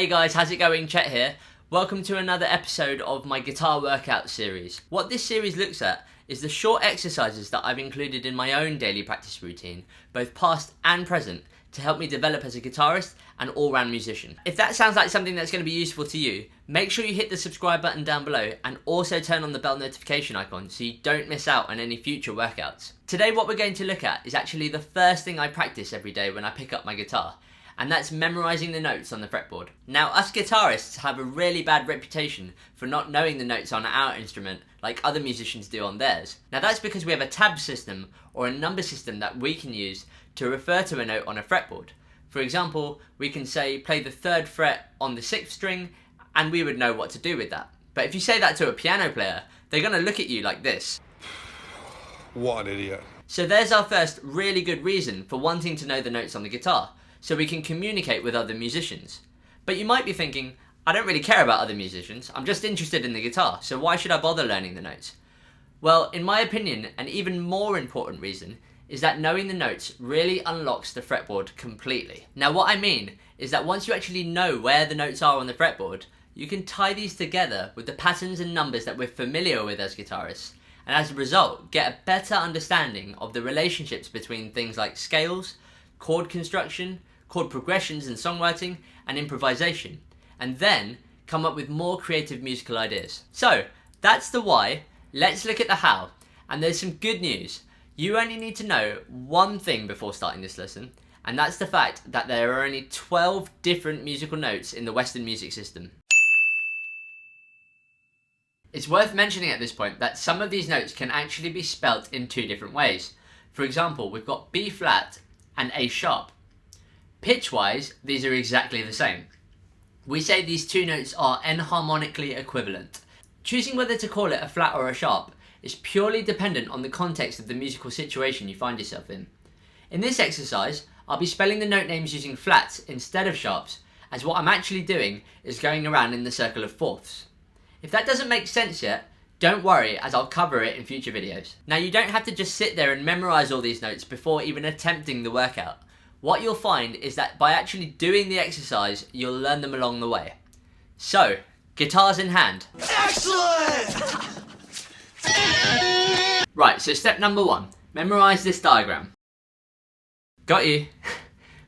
Hey guys, how's it going? Chet here. Welcome to another episode of my guitar workout series. What this series looks at is the short exercises that I've included in my own daily practice routine, both past and present, to help me develop as a guitarist and all-round musician. If that sounds like something that's going to be useful to you, make sure you hit the subscribe button down below and also turn on the bell notification icon so you don't miss out on any future workouts. Today what we're going to look at is actually the first thing I practice every day when I pick up my guitar, and that's memorizing the notes on the fretboard. Now, us guitarists have a really bad reputation for not knowing the notes on our instrument like other musicians do on theirs. Now that's because we have a tab system or a number system that we can use to refer to a note on a fretboard. For example, we can say play the 3rd fret on the 6th string and we would know what to do with that. But if you say that to a piano player, they're going to look at you like this. What an idiot. So there's our first really good reason for wanting to know the notes on the guitar, so we can communicate with other musicians. But you might be thinking, I don't really care about other musicians, I'm just interested in the guitar, so why should I bother learning the notes? Well, in my opinion, an even more important reason is that knowing the notes really unlocks the fretboard completely. Now what I mean is that once you actually know where the notes are on the fretboard, you can tie these together with the patterns and numbers that we're familiar with as guitarists, and as a result, get a better understanding of the relationships between things like scales, chord construction, chord progressions in songwriting, and improvisation, and then come up with more creative musical ideas. So, that's the why. Let's look at the how. And there's some good news. You only need to know one thing before starting this lesson, and that's the fact that there are only 12 different musical notes in the Western music system. It's worth mentioning at this point that some of these notes can actually be spelt in 2 different ways. For example, we've got B flat and A sharp. Pitch-wise, these are exactly the same. We say these 2 notes are enharmonically equivalent. Choosing whether to call it a flat or a sharp is purely dependent on the context of the musical situation you find yourself in. In this exercise, I'll be spelling the note names using flats instead of sharps, as what I'm actually doing is going around in the circle of fourths. If that doesn't make sense yet, don't worry, as I'll cover it in future videos. Now you don't have to just sit there and memorize all these notes before even attempting the workout. What you'll find is that by actually doing the exercise, you'll learn them along the way. So, guitars in hand. Excellent! Right, so step number 1, memorize this diagram. Got you.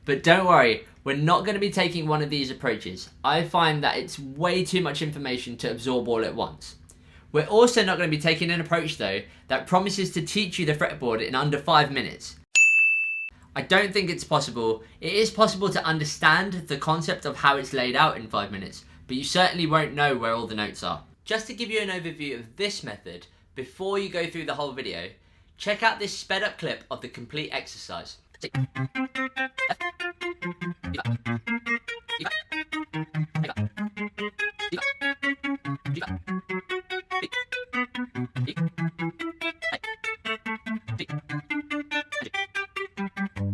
But don't worry, we're not going to be taking one of these approaches. I find that it's way too much information to absorb all at once. We're also not going to be taking an approach though that promises to teach you the fretboard in under 5 minutes. I don't think it's possible. It is possible to understand the concept of how it's laid out in 5 minutes, but you certainly won't know where all the notes are. Just to give you an overview of this method, before you go through the whole video, check out this sped up clip of the complete exercise.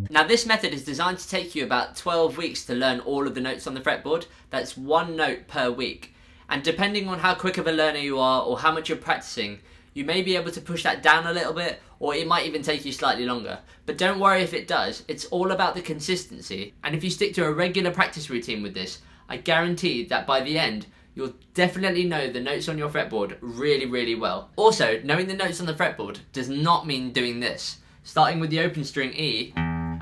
Now this method is designed to take you about 12 weeks to learn all of the notes on the fretboard. That's 1 note per week. And depending on how quick of a learner you are or how much you're practicing, you may be able to push that down a little bit, or it might even take you slightly longer. But don't worry if it does, it's all about the consistency. And if you stick to a regular practice routine with this, I guarantee that by the end, you'll definitely know the notes on your fretboard really, really well. Also, knowing the notes on the fretboard does not mean doing this. Starting with the open string E,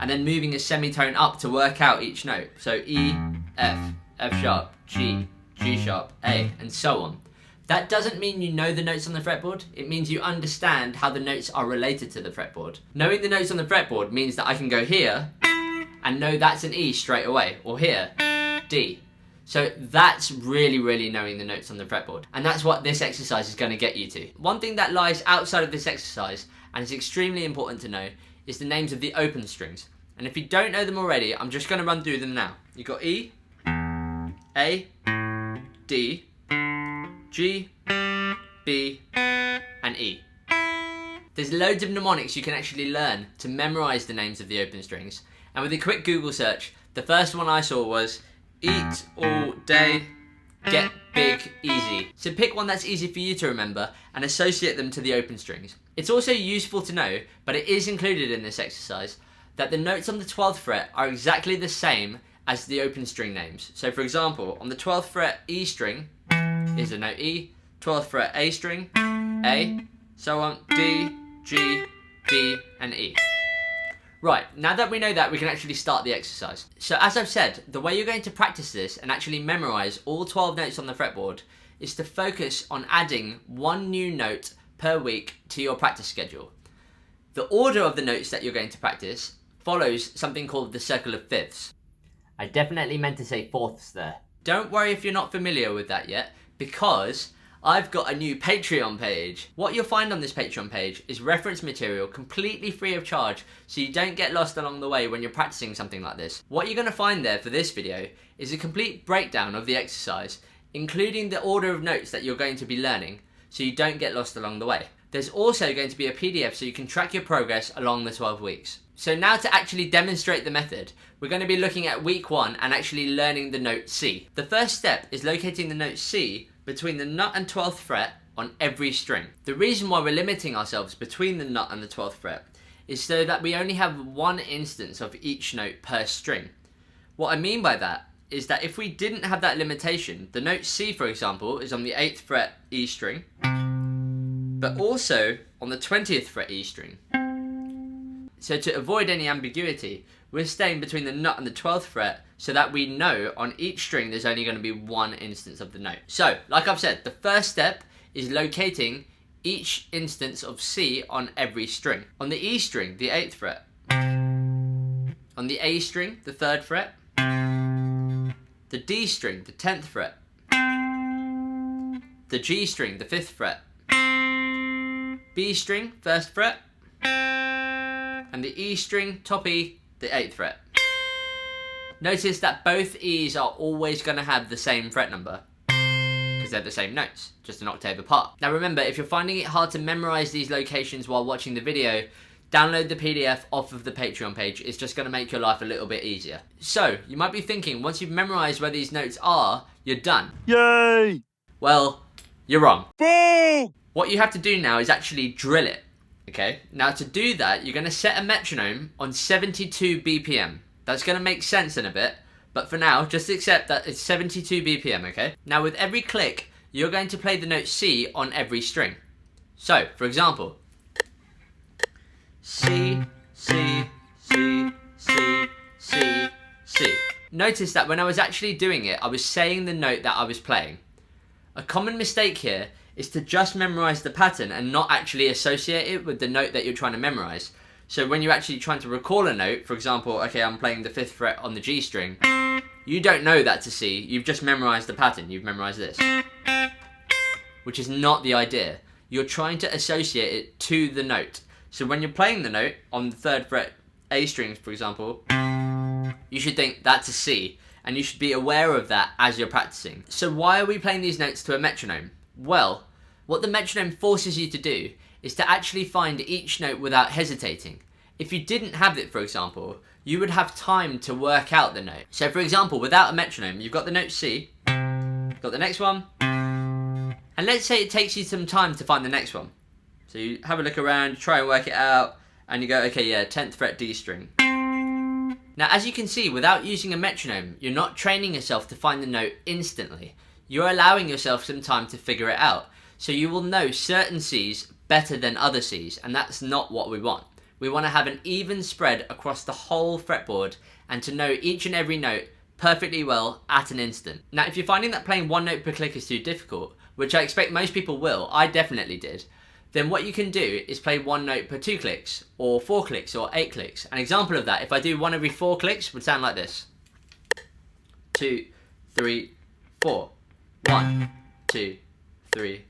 and then moving a semitone up to work out each note. So E, F, F sharp, G, G sharp, A, and so on. That doesn't mean you know the notes on the fretboard, it means you understand how the notes are related to the fretboard. Knowing the notes on the fretboard means that I can go here and know that's an E straight away, or here, D. So that's really, really knowing the notes on the fretboard. And that's what this exercise is going to get you to. One thing that lies outside of this exercise, and is extremely important to know, is the names of the open strings. And if you don't know them already, I'm just going to run through them now. You've got E, A, D, G, B, and E. There's loads of mnemonics you can actually learn to memorize the names of the open strings. And with a quick Google search, the first one I saw was eat all day, get big, easy. So pick one that's easy for you to remember and associate them to the open strings. It's also useful to know, but it is included in this exercise, that the notes on the 12th fret are exactly the same as the open string names. So for example, on the 12th fret E string is the note E, 12th fret A string, A, so on, D, G, B, and E. Right, now that we know that, we can actually start the exercise. So as I've said, the way you're going to practice this and actually memorize all 12 notes on the fretboard is to focus on adding one new note per week to your practice schedule. The order of the notes that you're going to practice follows something called the circle of fifths. I definitely meant to say fourths there. Don't worry if you're not familiar with that yet, because I've got a new Patreon page. What you'll find on this Patreon page is reference material completely free of charge, so you don't get lost along the way when you're practicing something like this. What you're going to find there for this video is a complete breakdown of the exercise, including the order of notes that you're going to be learning, so you don't get lost along the way. There's also going to be a PDF so you can track your progress along the 12 weeks. So now to actually demonstrate the method, we're going to be looking at week 1 and actually learning the note C. The first step is locating the note C between the nut and 12th fret on every string. The reason why we're limiting ourselves between the nut and the 12th fret is so that we only have one instance of each note per string. What I mean by that is that if we didn't have that limitation, the note C, for example, is on the 8th fret E string, but also on the 20th fret E string. So to avoid any ambiguity, we're staying between the nut and the 12th fret so that we know on each string there's only going to be one instance of the note. So, like I've said, the first step is locating each instance of C on every string. On the E string, the 8th fret. On the A string, the 3rd fret. The D string, the 10th fret. The G string, the 5th fret. B string, 1st fret. And the E string, top E, the 8th fret. Notice that both E's are always going to have the same fret number, because they're the same notes, just an octave apart. Now remember, if you're finding it hard to memorize these locations while watching the video, download the PDF off of the Patreon page. It's just going to make your life a little bit easier. So, you might be thinking, once you've memorized where these notes are, you're done. Yay! Well, you're wrong. Boo! What you have to do now is actually drill it. Okay, now to do that, you're going to set a metronome on 72 BPM. That's going to make sense in a bit, but for now, just accept that it's 72 BPM, okay? Now with every click, you're going to play the note C on every string. So, for example, C, C, C, C, C, C. Notice that when I was actually doing it, I was saying the note that I was playing. A common mistake here is to just memorize the pattern and not actually associate it with the note that you're trying to memorize. So when you're actually trying to recall a note, for example, okay, I'm playing the 5th fret on the G string, you don't know that to C, you've just memorized the pattern, you've memorized this. Which is not the idea. You're trying to associate it to the note. So when you're playing the note on the 3rd fret A strings, for example, you should think that's a C, and you should be aware of that as you're practicing. So why are we playing these notes to a metronome? Well, what the metronome forces you to do is to actually find each note without hesitating. If you didn't have it, for example, you would have time to work out the note. So for example, without a metronome, you've got the note C, got the next one, and let's say it takes you some time to find the next one. So you have a look around, try and work it out, and you go, okay, yeah, 10th fret D string. Now, as you can see, without using a metronome, you're not training yourself to find the note instantly. You're allowing yourself some time to figure it out. So you will know certain Cs better than other Cs, and that's not what we want. We want to have an even spread across the whole fretboard and to know each and every note perfectly well at an instant. Now, if you're finding that playing one note per click is too difficult, which I expect most people will, I definitely did, then what you can do is play one note per 2 clicks, or 4 clicks, or 8 clicks. An example of that, if I do one every 4 clicks, would sound like this. 2, 3, 4. 1, 2, 3,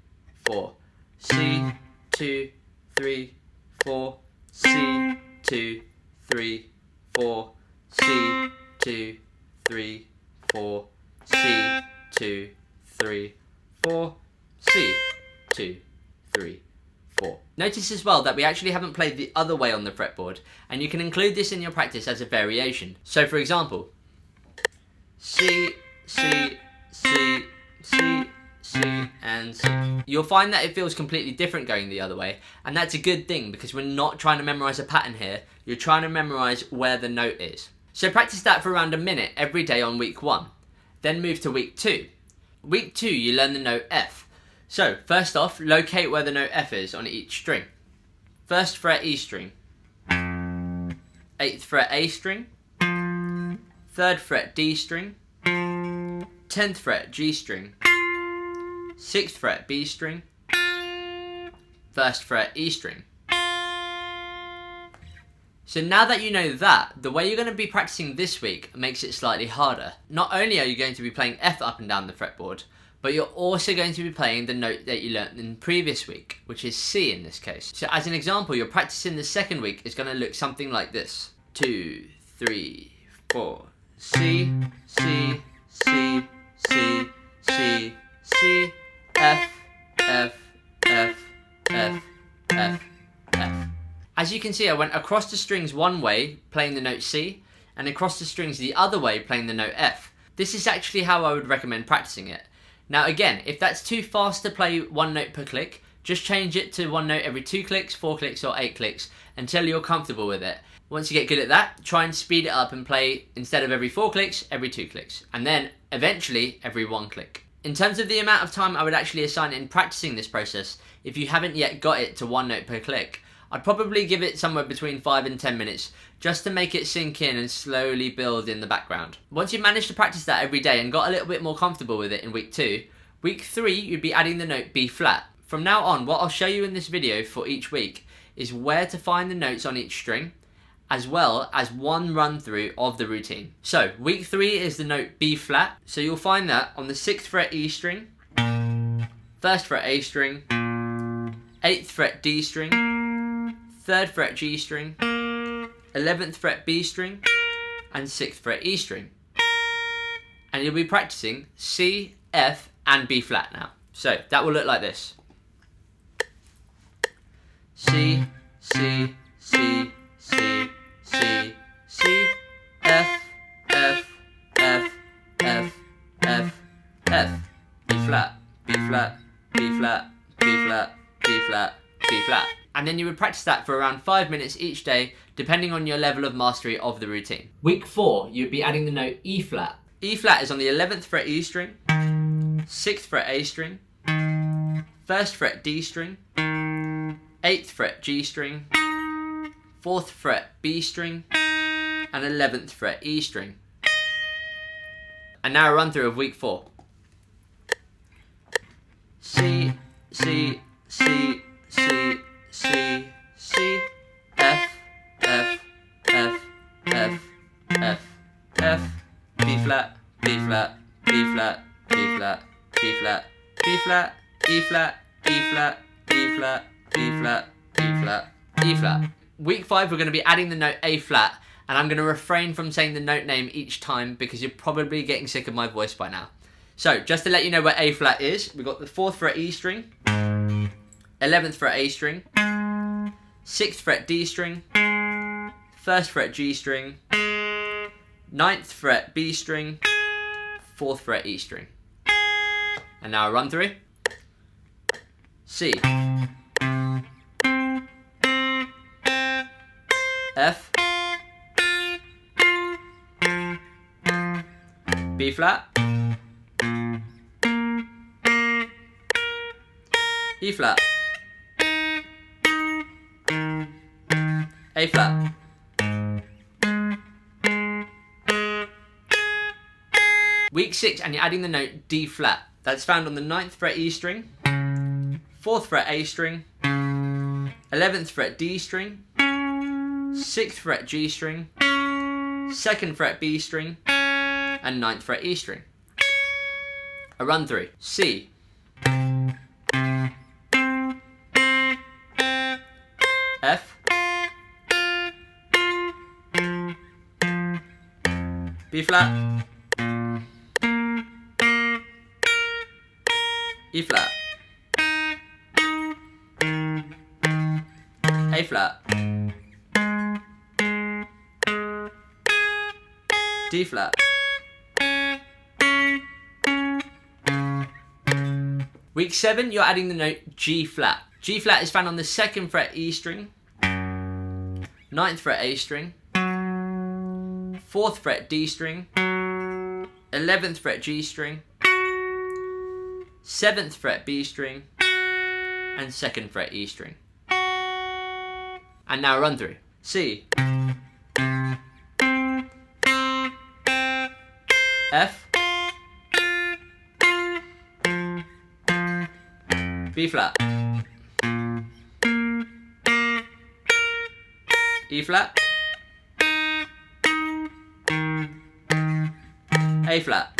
4. C, 2, 3, 4. C, 2, 3, 4. C, 2, 3, 4. C, 2, 3, 4. C, 2, 3, 4. Notice as well that we actually haven't played the other way on the fretboard, and you can include this in your practice as a variation. So for example, C, C, C, C, C, and C. You'll find that it feels completely different going the other way, and that's a good thing because we're not trying to memorize a pattern here, you're trying to memorize where the note is. So practice that for around a minute every day on week 1. Then move to week 2. Week 2 you learn the note F. So first off, locate where the note F is on each string. 1st fret E string, 8th fret A string, 3rd fret D string, 10th fret G string, 6th fret B string, 1st fret E string. So now that you know that, the way you're going to be practicing this week makes it slightly harder. Not only are you going to be playing F up and down the fretboard, but you're also going to be playing the note that you learnt in the previous week, which is C in this case. So as an example, your practice in the second week is going to look something like this. 2, 3, 4, C, C, C, C, C, C, F, F, F, F, F, F. As you can see, I went across the strings one way, playing the note C, and across the strings the other way, playing the note F. This is actually how I would recommend practicing it. Now again, if that's too fast to play one note per click, just change it to one note every 2 clicks, 4 clicks or 8 clicks until you're comfortable with it. Once you get good at that, try and speed it up and play instead of every 4 clicks, every 2 clicks, and then eventually every 1 click. In terms of the amount of time I would actually assign in practicing this process, if you haven't yet got it to 1 note per click, I'd probably give it somewhere between 5 and 10 minutes just to make it sink in and slowly build in the background. Once you've managed to practice that every day and got a little bit more comfortable with it in week 2, week 3 you'd be adding the note B flat. From now on, what I'll show you in this video for each week is where to find the notes on each string, as well as one run through of the routine. So week 3 is the note B flat, so you'll find that on the 6th fret E string, 1st fret A string, 8th fret D string, 3rd fret G string, 11th fret B string, and 6th fret E string. And you'll be practicing C, F, and B flat now. So that will look like this. C, C, C, C, C, C, F, F, F, F, F, F, B flat, B flat, B flat, B flat, B flat, B flat. And then you would practice that for around 5 minutes each day, depending on your level of mastery of the routine. Week 4, you'd be adding the note E flat. E flat is on the 11th fret E string, 6th fret A string, 1st fret D string, 8th fret G string, 4th fret B string, and 11th fret E string. And now a run through of week 4. C, C, C, C, C, C, F, F, F, F, F, F, B flat, B flat, B flat, B flat, B flat, B flat, E flat, E flat, E flat, E flat, E flat, E flat. Week 5 we're going to be adding the note A flat, and I'm going to refrain from saying the note name each time because you're probably getting sick of my voice by now. So just to let you know where A flat is, we've got the 4th fret E string, 11th fret A string, 6th fret D string, 1st fret G string, 9th fret B string, 4th fret E string. And now a run through. C, F, B flat, E flat, A flat, Week 6 and you're adding the note D flat. That's found on the 9th fret E string, 4th fret A string, 11th fret D string, 6th fret G string, 2nd fret B string, and 9th fret E string. A run through. C, F, B flat, E flat, A flat, D flat. Week 7, you're adding the note G flat. G flat is found on the 2nd fret E string, 9th fret A string, 4th fret D string, 11th fret G string, 7th fret B string, and 2nd fret E string. And now run through. C, F, B flat, E flat, A flat,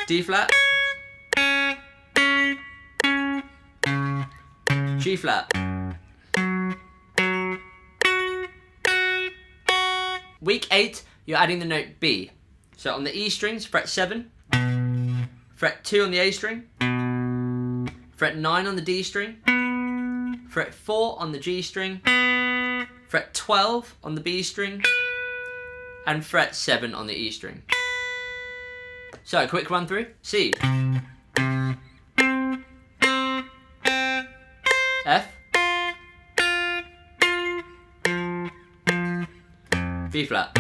D flat, G flat. Week 8, you're adding the note B. So on the E strings, fret 7, fret 2 on the A string, fret 9 on the D string, fret 4 on the G string, fret 12 on the B string, and fret 7 on the E string. So, a quick run through. C, F, B flat,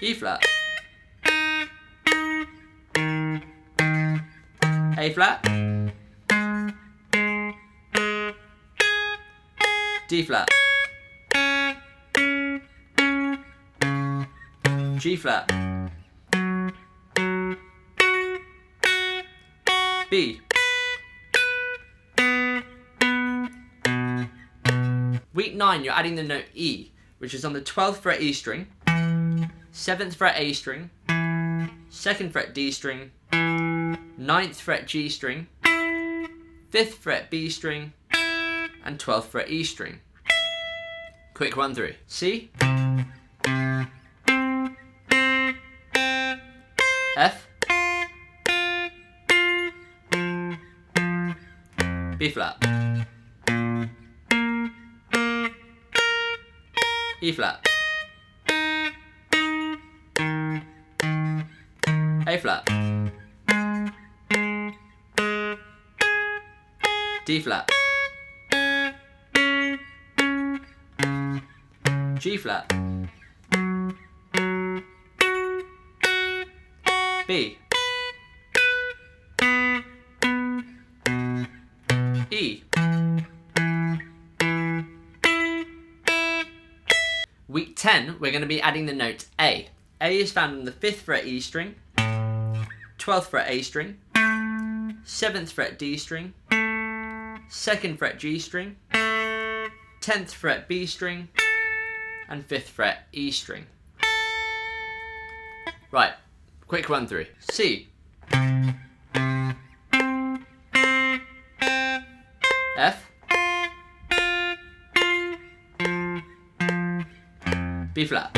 E flat, A flat, D flat, G flat, B. Week 9, you're adding the note E, which is on the 12th fret E string, 7th fret A string, 2nd fret D string, 9th fret G string, 5th fret B string, and 12th fret E string. Quick run through. C, F, B flat, E flat, A flat, D flat, G flat, B, E. Week 10, we're going to be adding the note A. A is found on the 5th fret E string, 12th fret A string, 7th fret D string, 2nd fret G string, 10th fret B string, and 5th fret E string. Right, quick run through. C, F, B flat,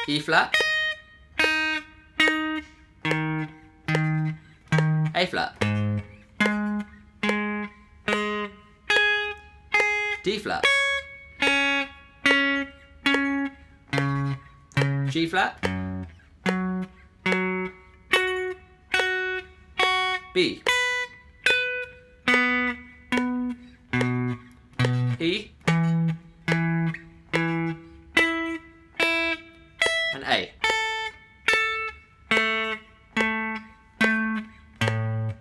E flat, A flat, D flat, G flat, B, E, and A.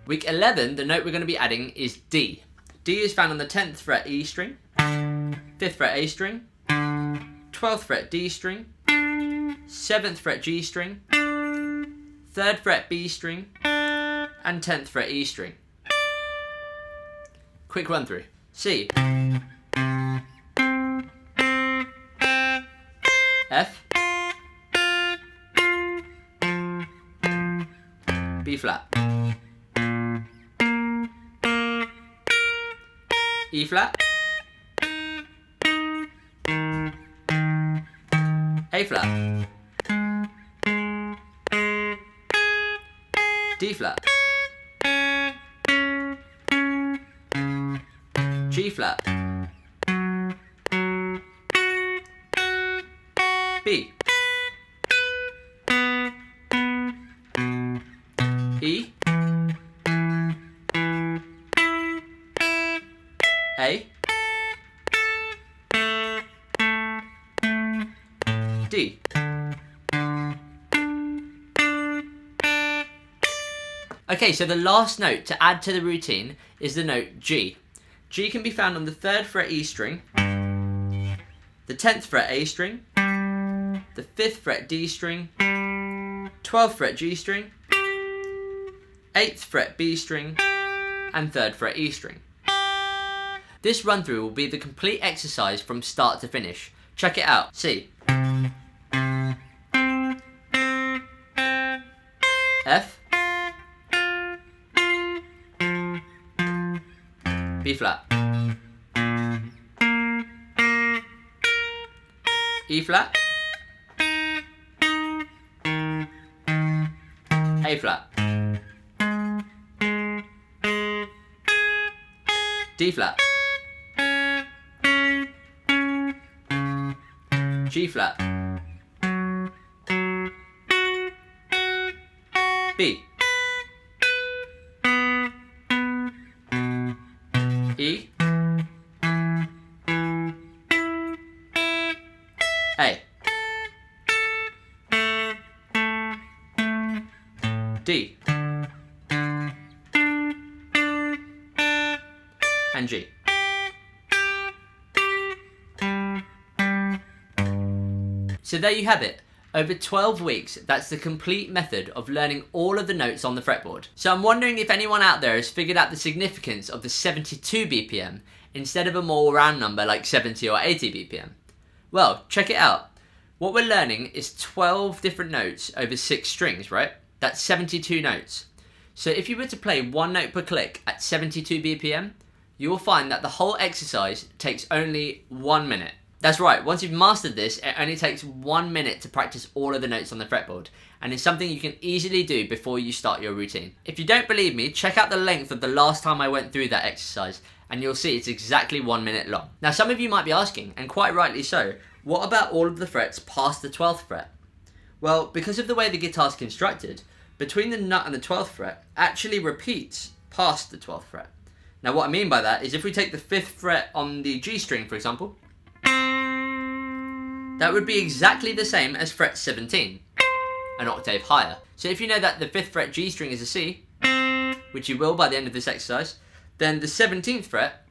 Week 11, the note we're going to be adding is D. D is found on the 10th fret E string, 5th fret A string, 12th fret D string, 7th fret G string, 3rd fret B string, and 10th fret E string. Quick run through. C, F, B flat, E flat, A flat, D flat, G flat, B, E, A, D. Okay, so the last note to add to the routine is the note G. G can be found on the 3rd fret E string, the 10th fret A string, the 5th fret D string, 12th fret G string, 8th fret B string, and 3rd fret E string. This run through will be the complete exercise from start to finish. Check it out. C, F, B flat, E flat, A flat, D flat, G flat, B, E, A, D, and G. So there you have it. Over 12 weeks, that's the complete method of learning all of the notes on the fretboard. So I'm wondering if anyone out there has figured out the significance of the 72 BPM instead of a more round number like 70 or 80 BPM. Well, check it out. What we're learning is 12 different notes over 6 strings, right? That's 72 notes. So if you were to play one note per click at 72 BPM, you will find that the whole exercise takes only 1 minute. That's right, once you've mastered this, it only takes 1 minute to practice all of the notes on the fretboard, and it's something you can easily do before you start your routine. If you don't believe me, check out the length of the last time I went through that exercise, and you'll see it's exactly 1 minute long. Now some of you might be asking, and quite rightly so, what about all of the frets past the 12th fret? Well, because of the way the guitar's constructed, between the nut and the 12th fret actually repeats past the 12th fret. Now what I mean by that is if we take the 5th fret on the G string, for example, that would be exactly the same as fret 17, an octave higher. So if you know that the 5th fret G string is a C, which you will by the end of this exercise, then the 17th fret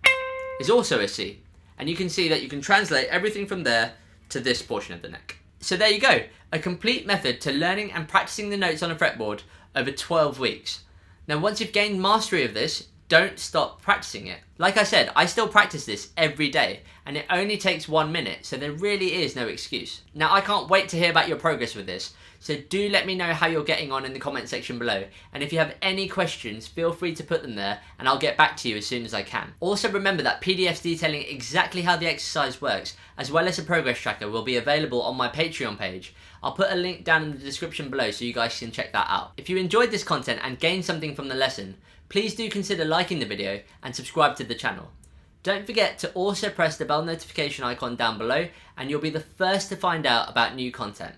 is also a C. And you can see that you can translate everything from there to this portion of the neck. So there you go, a complete method to learning and practicing the notes on a fretboard over 12 weeks. Now once you've gained mastery of this, don't stop practicing it. Like I said, I still practice this every day, and it only takes 1 minute, so there really is no excuse. Now I can't wait to hear about your progress with this, so do let me know how you're getting on in the comment section below, and if you have any questions, feel free to put them there, and I'll get back to you as soon as I can. Also remember that PDFs detailing exactly how the exercise works, as well as a progress tracker, will be available on my Patreon page. I'll put a link down in the description below so you guys can check that out. If you enjoyed this content and gained something from the lesson, please do consider liking the video and subscribe to the channel. Don't forget to also press the bell notification icon down below and you'll be the first to find out about new content.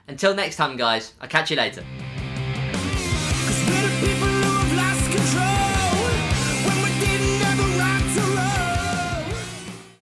Until next time guys, I'll catch you later.